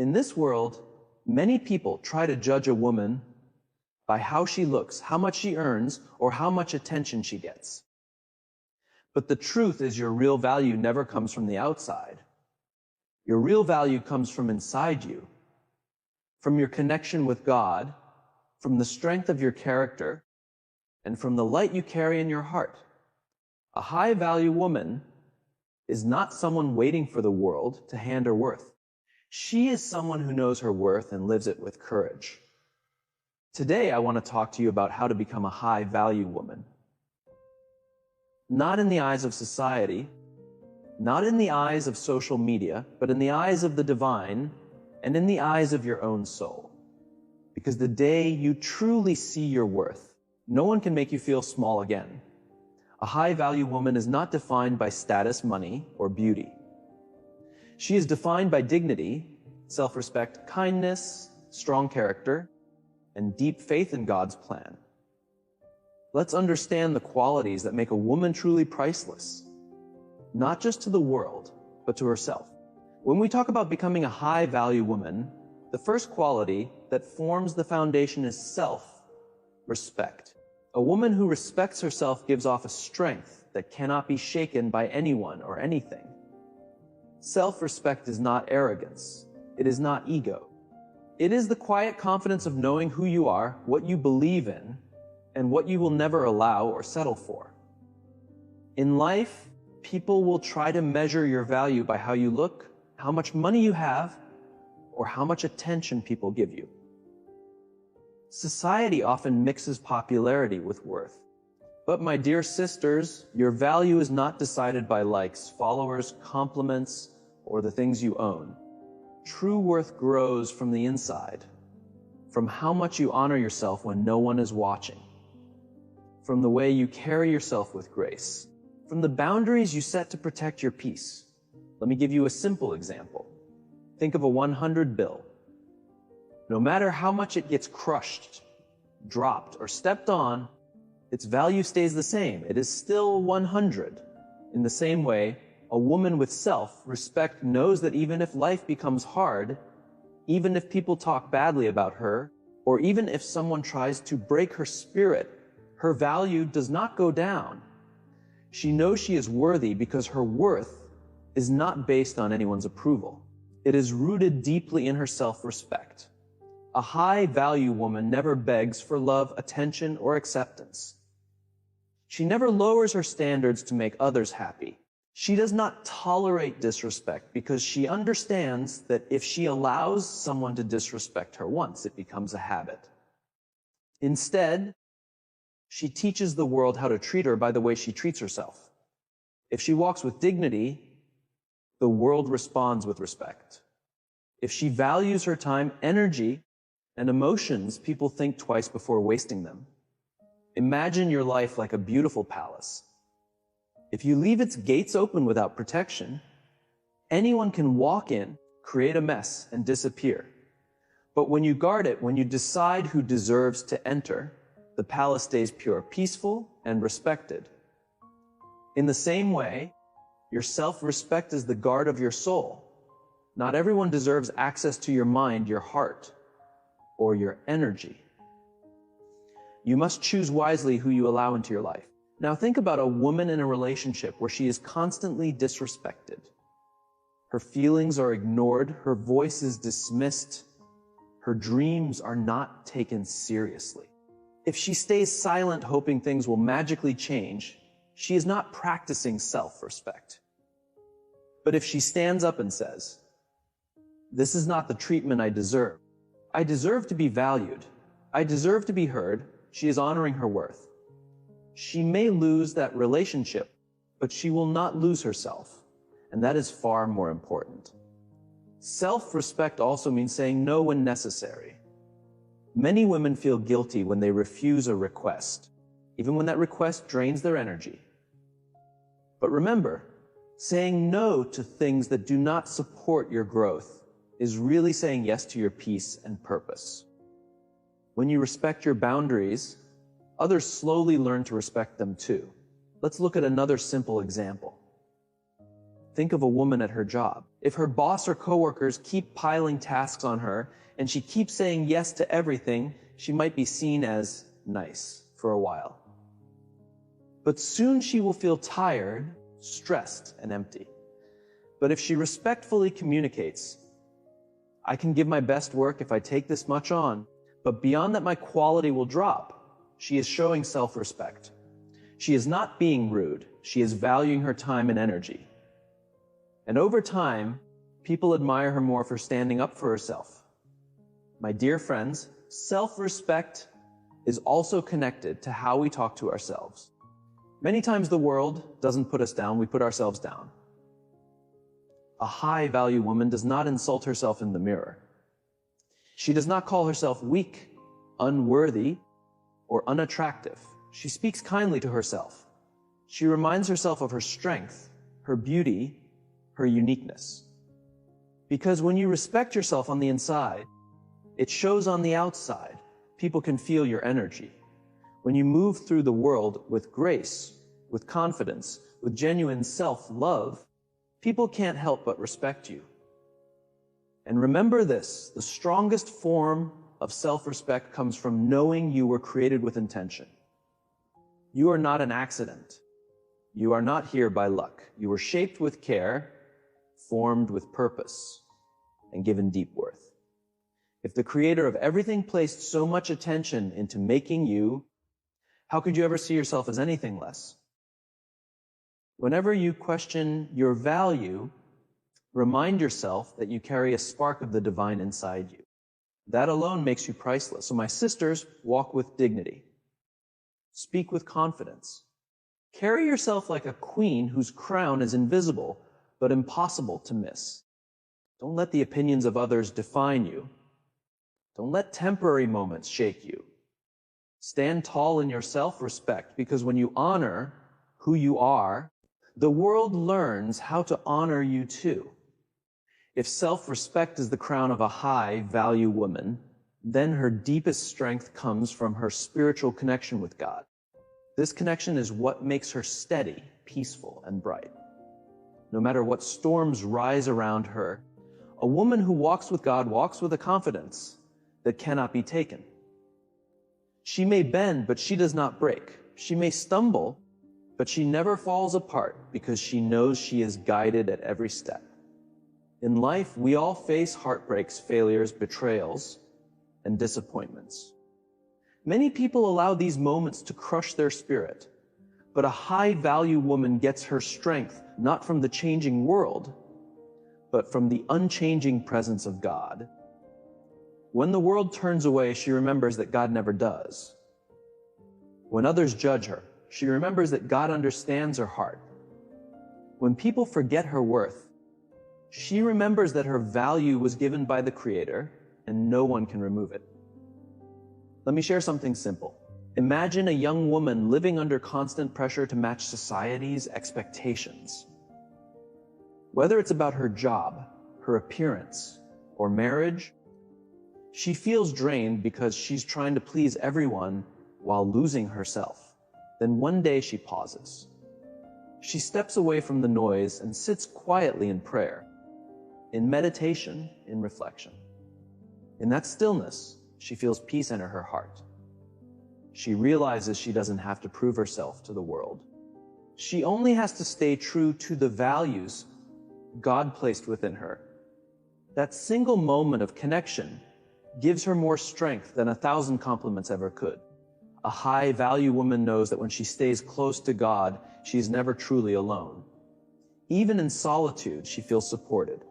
In this world, many people try to judge a woman by how she looks, how much she earns, or how much attention she gets. But the truth is your real value never comes from the outside. Your real value comes from inside you, from your connection with God, from the strength of your character, and from the light you carry in your heart. A high-value woman is not someone waiting for the world to hand her worth. She is someone who knows her worth and lives it with courage. Today, I want to talk to you about how to become a high-value woman. Not in the eyes of society, not in the eyes of social media, but in the eyes of the divine and in the eyes of your own soul. Because the day you truly see your worth, no one can make you feel small again. A high-value woman is not defined by status, money, or beauty. She is defined by dignity, self-respect, kindness, strong character, and deep faith in God's plan. Let's understand the qualities that make a woman truly priceless, not just to the world, but to herself. When we talk about becoming a high-value woman, the first quality that forms the foundation is self-respect. A woman who respects herself gives off a strength that cannot be shaken by anyone or anything. Self-respect is not arrogance. It is not ego. It is the quiet confidence of knowing who you are, what you believe in, and what you will never allow or settle for. In life, people will try to measure your value by how you look, how much money you have, or how much attention people give you. Society often mixes popularity with worth. But my dear sisters, your value is not decided by likes, followers, compliments, or the things you own. True worth grows from the inside, from how much you honor yourself when no one is watching, from the way you carry yourself with grace, from the boundaries you set to protect your peace. Let me give you a simple example. Think of a 100 bill. No matter how much it gets crushed, dropped, or stepped on, its value stays the same. It is still 100. In the same way, a woman with self-respect knows that even if life becomes hard, even if people talk badly about her, or even if someone tries to break her spirit, her value does not go down. She knows she is worthy because her worth is not based on anyone's approval. It is rooted deeply in her self-respect. A high-value woman never begs for love, attention, or acceptance. She never lowers her standards to make others happy. She does not tolerate disrespect because she understands that if she allows someone to disrespect her once, it becomes a habit. Instead, she teaches the world how to treat her by the way she treats herself. If she walks with dignity, the world responds with respect. If she values her time, energy, and emotions, people think twice before wasting them. Imagine your life like a beautiful palace. If you leave its gates open without protection, anyone can walk in, create a mess, and disappear. But when you guard it, when you decide who deserves to enter, the palace stays pure, peaceful, and respected. In the same way, your self-respect is the guard of your soul. Not everyone deserves access to your mind, your heart, or your energy. You must choose wisely who you allow into your life. Now think about a woman in a relationship where she is constantly disrespected. Her feelings are ignored, her voice is dismissed, her dreams are not taken seriously. If she stays silent hoping things will magically change, she is not practicing self-respect. But if she stands up and says, "This is not the treatment I deserve. I deserve to be valued. I deserve to be heard," she is honoring her worth. She may lose that relationship, but she will not lose herself, and that is far more important. Self-respect also means saying no when necessary. Many women feel guilty when they refuse a request, even when that request drains their energy. But remember, saying no to things that do not support your growth is really saying yes to your peace and purpose. When you respect your boundaries, others slowly learn to respect them too. Let's look at another simple example. Think of a woman at her job. If her boss or coworkers keep piling tasks on her and she keeps saying yes to everything, she might be seen as nice for a while. But soon she will feel tired, stressed, and empty. But if she respectfully communicates, I can give my best work if I take this much on, but beyond that my quality will drop. She is showing self-respect. She is not being rude. She is valuing her time and energy. And over time, people admire her more for standing up for herself. My dear friends, self-respect is also connected to how we talk to ourselves. Many times the world doesn't put us down, we put ourselves down. A high-value woman does not insult herself in the mirror. She does not call herself weak, unworthy, or unattractive. She speaks kindly to herself. She reminds herself of her strength, her beauty, her uniqueness. Because when you respect yourself on the inside, it shows on the outside. People can feel your energy. When you move through the world with grace, with confidence, with genuine self-love, people can't help but respect you. And remember this, the strongest form of self-respect comes from knowing you were created with intention. You are not an accident. You are not here by luck. You were shaped with care, formed with purpose, and given deep worth. If the creator of everything placed so much attention into making you, how could you ever see yourself as anything less? Whenever you question your value, remind yourself that you carry a spark of the divine inside you. That alone makes you priceless. So my sisters, walk with dignity. Speak with confidence. Carry yourself like a queen whose crown is invisible but impossible to miss. Don't let the opinions of others define you. Don't let temporary moments shake you. Stand tall in your self-respect, because when you honor who you are, the world learns how to honor you too. If self-respect is the crown of a high-value woman, then her deepest strength comes from her spiritual connection with God. This connection is what makes her steady, peaceful, and bright. No matter what storms rise around her, a woman who walks with God walks with a confidence that cannot be taken. She may bend, but she does not break. She may stumble, but she never falls apart because she knows she is guided at every step. In life, we all face heartbreaks, failures, betrayals, and disappointments. Many people allow these moments to crush their spirit, but a high-value woman gets her strength not from the changing world, but from the unchanging presence of God. When the world turns away, she remembers that God never does. When others judge her, she remembers that God understands her heart. When people forget her worth, she remembers that her value was given by the Creator and no one can remove it. Let me share something simple. Imagine a young woman living under constant pressure to match society's expectations. Whether it's about her job, her appearance, or marriage, she feels drained because she's trying to please everyone while losing herself. Then one day she pauses. She steps away from the noise and sits quietly in prayer, in meditation, in reflection. In that stillness, she feels peace enter her heart. She realizes she doesn't have to prove herself to the world. She only has to stay true to the values God placed within her. That single moment of connection gives her more strength than 1,000 compliments ever could. A high-value woman knows that when she stays close to God, she is never truly alone. Even in solitude, she feels supported.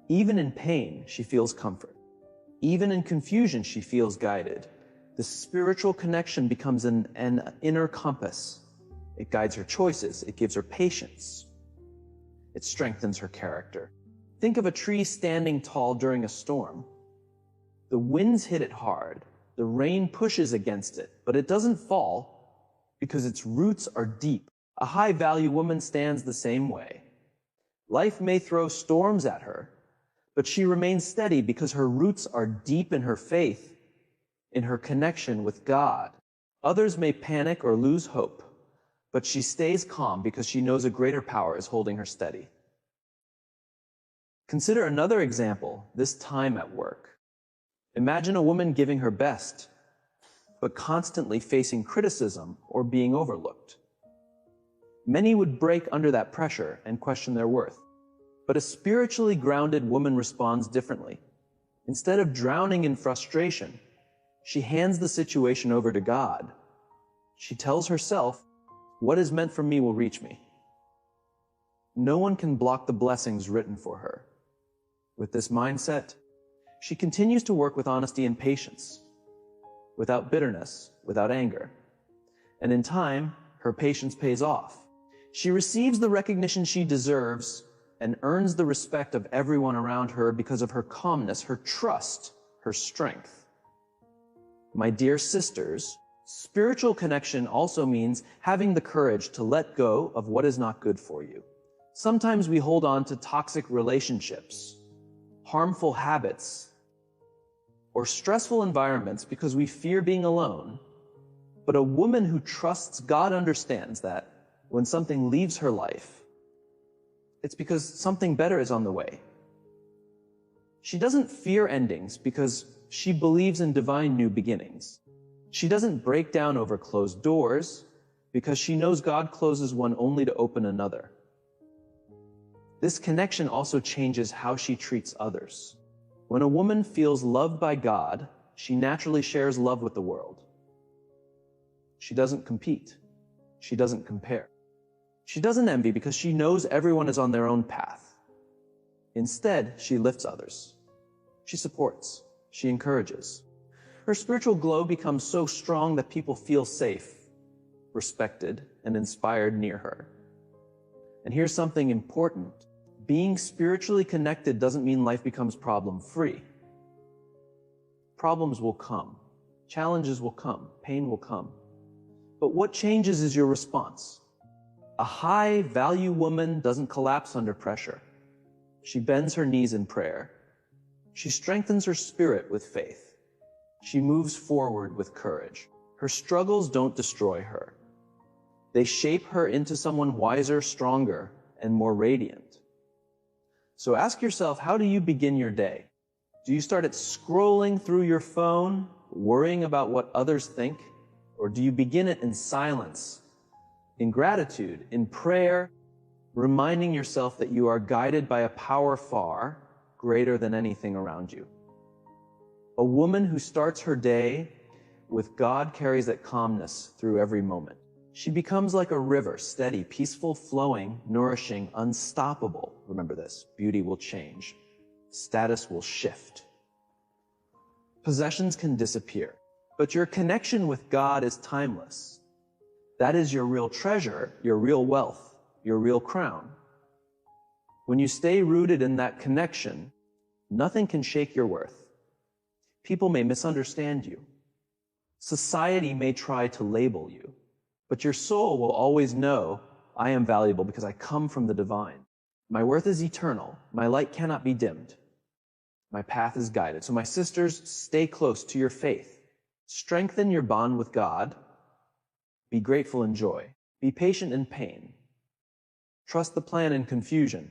Even in pain, she feels comfort. Even in confusion, she feels guided. The spiritual connection becomes an inner compass. It guides her choices. It gives her patience. It strengthens her character. Think of a tree standing tall during a storm. The winds hit it hard. The rain pushes against it, but it doesn't fall because its roots are deep. A high-value woman stands the same way. Life may throw storms at her, but she remains steady because her roots are deep in her faith, in her connection with God. Others may panic or lose hope, but she stays calm because she knows a greater power is holding her steady. Consider another example, this time at work. Imagine a woman giving her best, but constantly facing criticism or being overlooked. Many would break under that pressure and question their worth. But a spiritually grounded woman responds differently. Instead of drowning in frustration, she hands the situation over to God. She tells herself, "What is meant for me will reach me." No one can block the blessings written for her. With this mindset, she continues to work with honesty and patience, without bitterness, without anger. And in time, her patience pays off. She receives the recognition she deserves and earns the respect of everyone around her because of her calmness, her trust, her strength. My dear sisters, spiritual connection also means having the courage to let go of what is not good for you. Sometimes we hold on to toxic relationships, harmful habits, or stressful environments because we fear being alone. But a woman who trusts God understands that when something leaves her life, it's because something better is on the way. She doesn't fear endings because she believes in divine new beginnings. She doesn't break down over closed doors because she knows God closes one only to open another. This connection also changes how she treats others. When a woman feels loved by God, she naturally shares love with the world. She doesn't compete. She doesn't compare. She doesn't envy because she knows everyone is on their own path. Instead, she lifts others. She supports. She encourages. Her spiritual glow becomes so strong that people feel safe, respected, and inspired near her. And here's something important. Being spiritually connected doesn't mean life becomes problem-free. Problems will come. Challenges will come. Pain will come. But what changes is your response. A high-value woman doesn't collapse under pressure. She bends her knees in prayer. She strengthens her spirit with faith. She moves forward with courage. Her struggles don't destroy her. They shape her into someone wiser, stronger, and more radiant. So ask yourself, how do you begin your day? Do you start at scrolling through your phone, worrying about what others think? Or do you begin it in silence, in gratitude, in prayer, reminding yourself that you are guided by a power far greater than anything around you? A woman who starts her day with God carries that calmness through every moment. She becomes like a river, steady, peaceful, flowing, nourishing, unstoppable. Remember this, beauty will change. Status will shift. Possessions can disappear, but your connection with God is timeless. That is your real treasure, your real wealth, your real crown. When you stay rooted in that connection, nothing can shake your worth. People may misunderstand you. Society may try to label you. But your soul will always know, I am valuable because I come from the divine. My worth is eternal. My light cannot be dimmed. My path is guided. So my sisters, stay close to your faith. Strengthen your bond with God. Be grateful in joy. Be patient in pain. Trust the plan in confusion.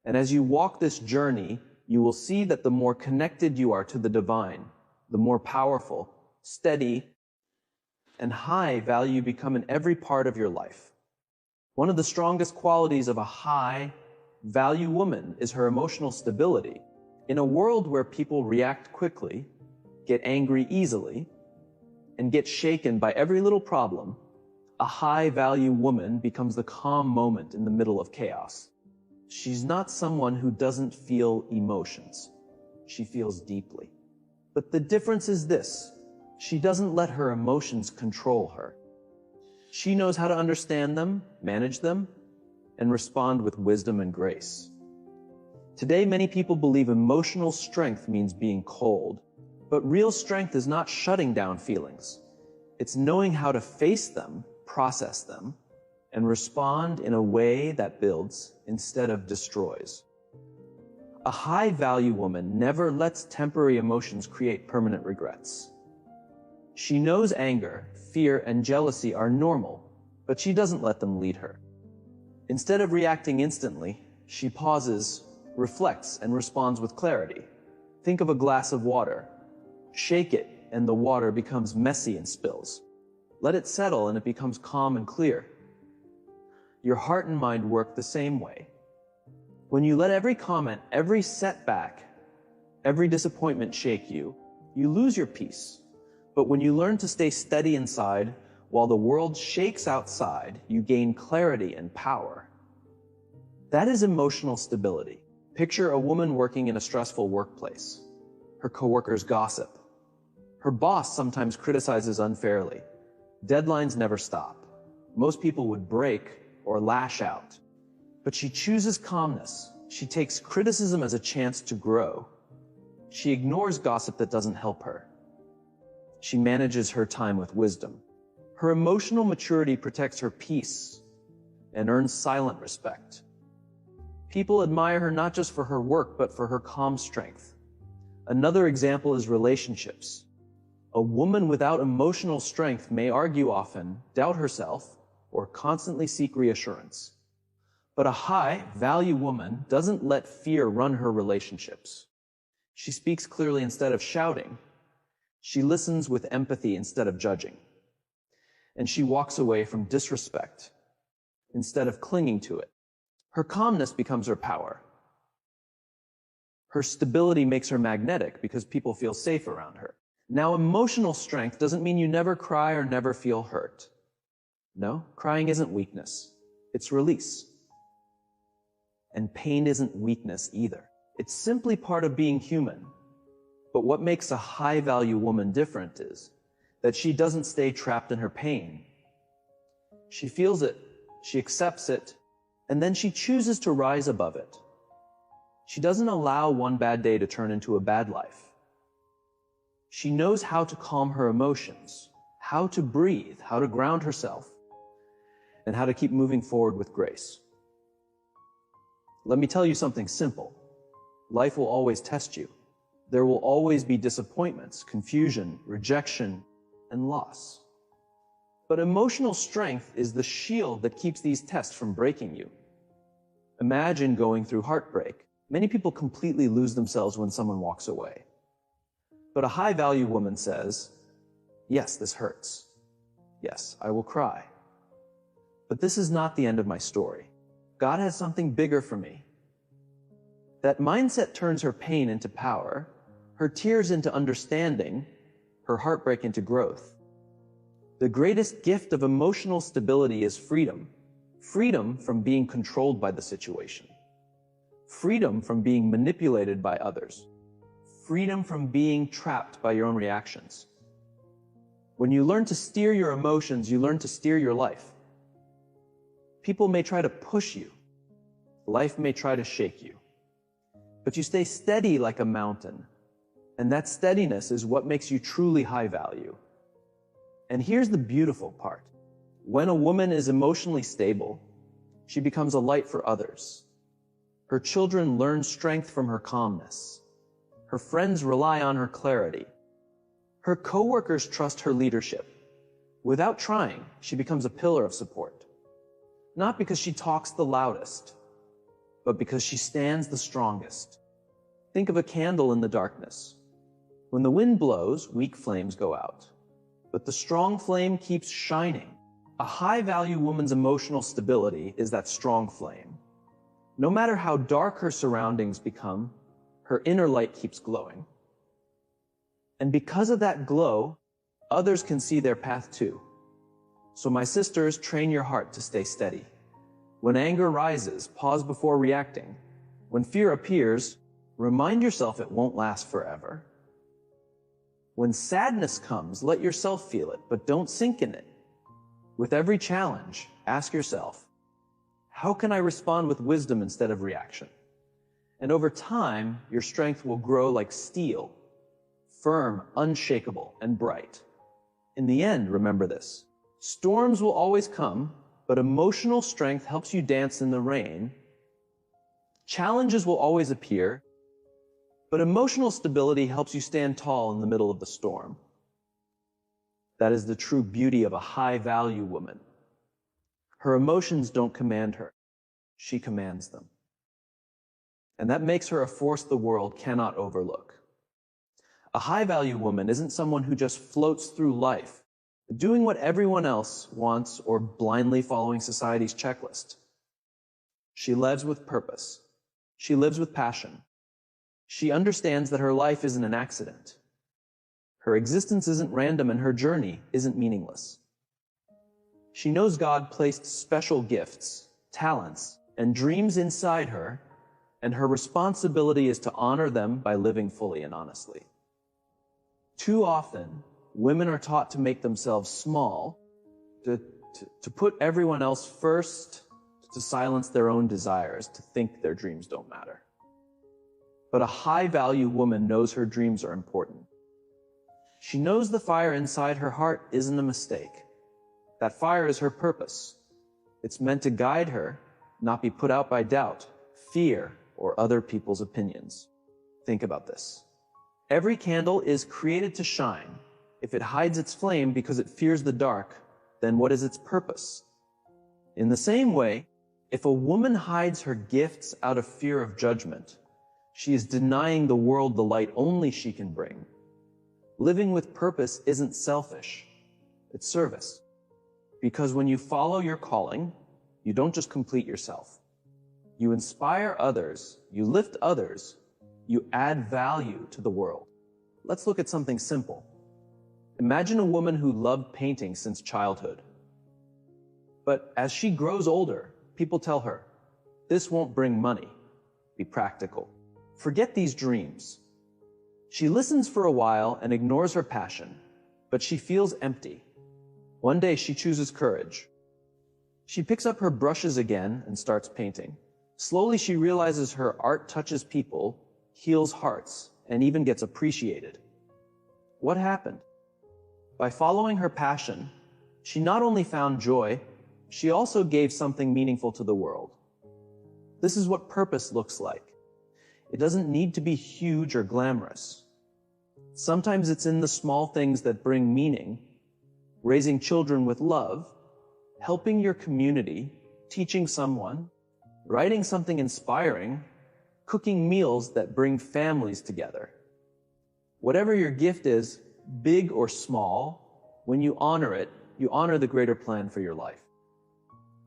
And as you walk this journey, you will see that the more connected you are to the divine, the more powerful, steady, and high value you become in every part of your life. One of the strongest qualities of a high-value woman is her emotional stability. In a world where people react quickly, get angry easily, and get shaken by every little problem, a high-value woman becomes the calm moment in the middle of chaos. She's not someone who doesn't feel emotions. She feels deeply. But the difference is this. She doesn't let her emotions control her. She knows how to understand them, manage them, and respond with wisdom and grace. Today, many people believe emotional strength means being cold, but real strength is not shutting down feelings. It's knowing how to face them, process them, and respond in a way that builds instead of destroys. A high-value woman never lets temporary emotions create permanent regrets. She knows anger, fear, and jealousy are normal, but she doesn't let them lead her. Instead of reacting instantly, she pauses, reflects, and responds with clarity. Think of a glass of water. Shake it, and the water becomes messy and spills. Let it settle, and it becomes calm and clear. Your heart and mind work the same way. When you let every comment, every setback, every disappointment shake you, you lose your peace. But when you learn to stay steady inside, while the world shakes outside, you gain clarity and power. That is emotional stability. Picture a woman working in a stressful workplace. Her coworkers gossip. Her boss sometimes criticizes unfairly. Deadlines never stop. Most people would break or lash out. But she chooses calmness. She takes criticism as a chance to grow. She ignores gossip that doesn't help her. She manages her time with wisdom. Her emotional maturity protects her peace and earns silent respect. People admire her not just for her work, but for her calm strength. Another example is relationships. A woman without emotional strength may argue often, doubt herself, or constantly seek reassurance. But a high-value woman doesn't let fear run her relationships. She speaks clearly instead of shouting. She listens with empathy instead of judging. And she walks away from disrespect instead of clinging to it. Her calmness becomes her power. Her stability makes her magnetic because people feel safe around her. Now, emotional strength doesn't mean you never cry or never feel hurt. No, crying isn't weakness. It's release. And pain isn't weakness either. It's simply part of being human. But what makes a high-value woman different is that she doesn't stay trapped in her pain. She feels it, she accepts it, and then she chooses to rise above it. She doesn't allow one bad day to turn into a bad life. She knows how to calm her emotions, how to breathe, how to ground herself, and how to keep moving forward with grace. Let me tell you something simple. Life will always test you. There will always be disappointments, confusion, rejection, and loss. But emotional strength is the shield that keeps these tests from breaking you. Imagine going through heartbreak. Many people completely lose themselves when someone walks away. But a high-value woman says, yes, this hurts. Yes, I will cry. But this is not the end of my story. God has something bigger for me. That mindset turns her pain into power, her tears into understanding, her heartbreak into growth. The greatest gift of emotional stability is freedom. Freedom from being controlled by the situation. Freedom from being manipulated by others. Freedom from being trapped by your own reactions. When you learn to steer your emotions, you learn to steer your life. People may try to push you. Life may try to shake you. But you stay steady like a mountain. And that steadiness is what makes you truly high value. And here's the beautiful part. When a woman is emotionally stable, she becomes a light for others. Her children learn strength from her calmness. Her friends rely on her clarity. Her coworkers trust her leadership. Without trying, she becomes a pillar of support. Not because she talks the loudest, but because she stands the strongest. Think of a candle in the darkness. When the wind blows, weak flames go out. But the strong flame keeps shining. A high-value woman's emotional stability is that strong flame. No matter how dark her surroundings become, her inner light keeps glowing. And because of that glow, others can see their path too. So my sisters, train your heart to stay steady. When anger rises, pause before reacting. When fear appears, remind yourself it won't last forever. When sadness comes, let yourself feel it, but don't sink in it. With every challenge, ask yourself, how can I respond with wisdom instead of reaction? And over time, your strength will grow like steel, firm, unshakable, and bright. In the end, remember this. Storms will always come, but emotional strength helps you dance in the rain. Challenges will always appear, but emotional stability helps you stand tall in the middle of the storm. That is the true beauty of a high-value woman. Her emotions don't command her. She commands them. and that makes her a force the world cannot overlook. A high-value woman isn't someone who just floats through life, doing what everyone else wants or blindly following society's checklist. She lives with purpose. She lives with passion. She understands that her life isn't an accident. Her existence isn't random and her journey isn't meaningless. She knows God placed special gifts, talents, and dreams inside her, and her responsibility is to honor them by living fully and honestly. Too often, women are taught to make themselves small, to put everyone else first, to silence their own desires, to think their dreams don't matter. But a high-value woman knows her dreams are important. She knows the fire inside her heart isn't a mistake. That fire is her purpose. It's meant to guide her, not be put out by doubt, fear, or other people's opinions. Think about this. Every candle is created to shine. If it hides its flame because it fears the dark, then what is its purpose? In the same way, if a woman hides her gifts out of fear of judgment, she is denying the world the light only she can bring. Living with purpose isn't selfish, it's service. Because when you follow your calling, you don't just complete yourself. You inspire others, you lift others, you add value to the world. Let's look at something simple. Imagine a woman who loved painting since childhood. But as she grows older, people tell her, this won't bring money. Be practical. Forget these dreams. She listens for a while and ignores her passion, but she feels empty. One day she chooses courage. She picks up her brushes again and starts painting. Slowly she realizes her art touches people, heals hearts, and even gets appreciated. What happened? By following her passion, she not only found joy, she also gave something meaningful to the world. This is what purpose looks like. It doesn't need to be huge or glamorous. Sometimes it's in the small things that bring meaning: raising children with love, helping your community, teaching someone, writing something inspiring, cooking meals that bring families together. Whatever your gift is, big or small, when you honor it, you honor the greater plan for your life.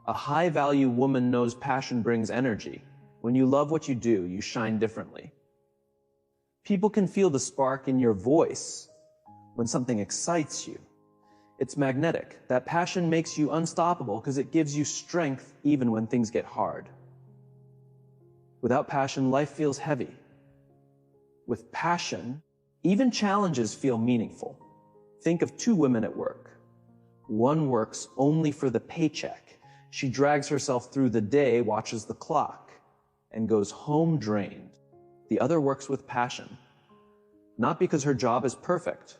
A high-value woman knows passion brings energy. When you love what you do, you shine differently. People can feel the spark in your voice when something excites you. It's magnetic. That passion makes you unstoppable because it gives you strength even when things get hard. Without passion, life feels heavy. With passion, even challenges feel meaningful. Think of two women at work. One works only for the paycheck. She drags herself through the day, watches the clock, and goes home drained. The other works with passion, not because her job is perfect,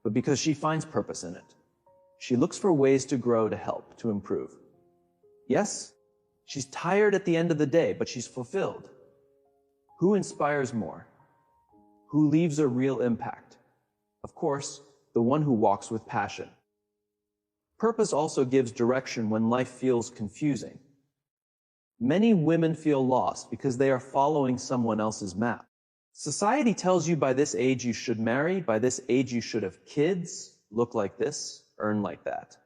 but because she finds purpose in it. She looks for ways to grow, to help, to improve. Yes, she's tired at the end of the day, but she's fulfilled. Who inspires more? Who leaves a real impact? Of course, the one who walks with passion. Purpose also gives direction when life feels confusing. Many women feel lost because they are following someone else's map. Society tells you by this age you should marry, by this age you should have kids, look like this, earn like that.